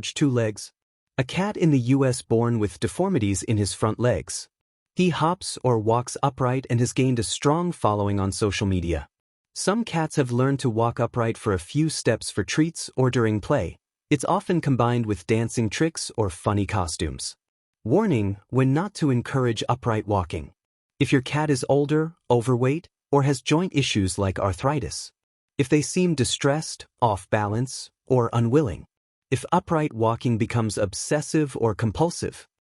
2 legs. A cat in the US born with deformities in his front legs. He hops or walks upright and has gained a strong following on social media. Some cats have learned to walk upright for a few steps for treats or during play. It's often combined with dancing tricks or funny costumes. Warning: when not to encourage upright walking. If your cat is older, overweight, or has joint issues like arthritis. If they seem distressed, off balance, or unwilling. If upright walking becomes obsessive or compulsive.